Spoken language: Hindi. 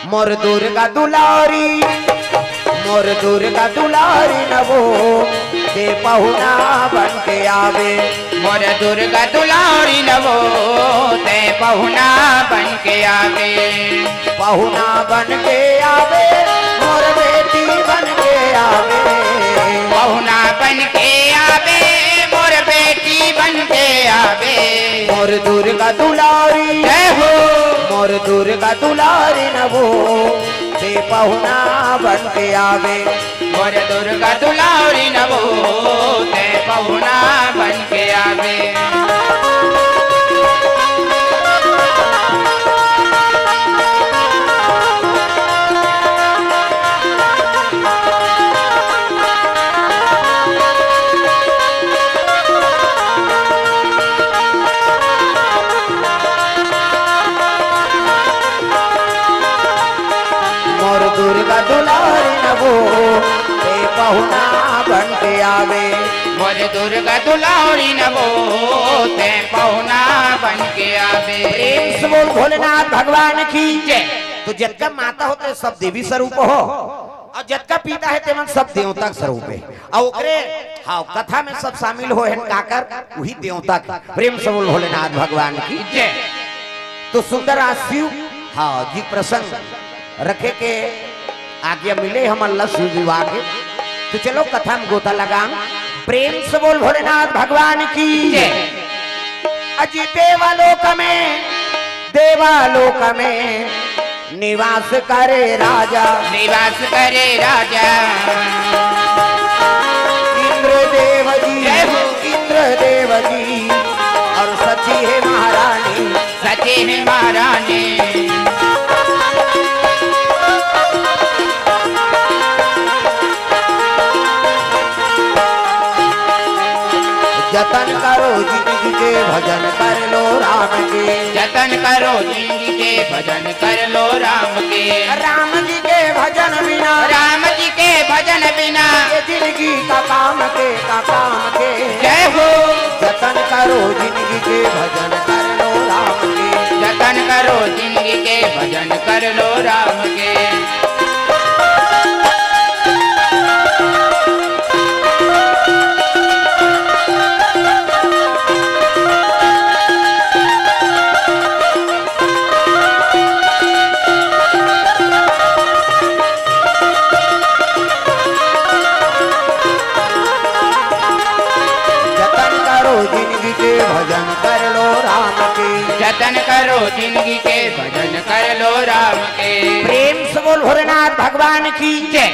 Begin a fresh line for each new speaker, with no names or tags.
मोर दुर्गा दुलारी, मोर दुर्गा दुलारी नवो दे पहुना बन के आवे।
मोर दुर्गा दुलारी नवो ते पहुना बन के आवे।
पहुना बन के आवे, मोर बेटी बन के आवे।
पहुना बन के आवे, मोर बेटी बन के आवे।
मोर दुर्गा दुलारी
जय हो,
मोर दुर्गा दुलारी नवो दे पहुना बन के आवे।
मोर दुर्गा दुलारी नवो ते पहुना बन के आवे।
मोर दुर्गा दुलारी नवो दे पहुना बन के आवे।
मोर दुर्गा दुलारी नवो ते पहुना बन के आवे।
प्रेम से बोल भोलेनाथ भगवान की
जय।
तो जतका माता होते सब देवी स्वरूप हो और जतका पिता है तेमन सब देवता स्वरूप है। और ओकरे हाँ कथा में सब शामिल हो है काकर वही देवता के। प्रेम से बोल भोलेनाथ भगवान की
जय।
तो सुंदर शिव हाँ जी प्रसंग रखे के आज्ञा मिले हम अल्लाह शिव विवाह के। तो चलो कथा में गोता लगा। प्रेम से बोल भोलेनाथ भगवान की
जय।
अजी देवालोक में निवास करे राजा।
निवास करे राजा।
इंद्रदेव जी,
जय हो।
इंद्रदेव जी और सची है महारानी।
सचे है महारानी।
जतन करो जिंदगी के भजन कर लो राम के।
जतन करो जिंदगी के भजन कर लो राम के।
राम जी के भजन बिना,
राम जी के भजन बिना
ये जिंदगी का काम के
जय हो।
जतन करो जिंदगी के भजन कर लो राम के।
जतन करो जिंदगी के भजन कर लो राम के।
जिंदगी के भजन कर लो राम के।
जतन करो जिंदगी के भजन कर लो राम के।
प्रेम से बोल भोलेनाथ भगवान की
जय।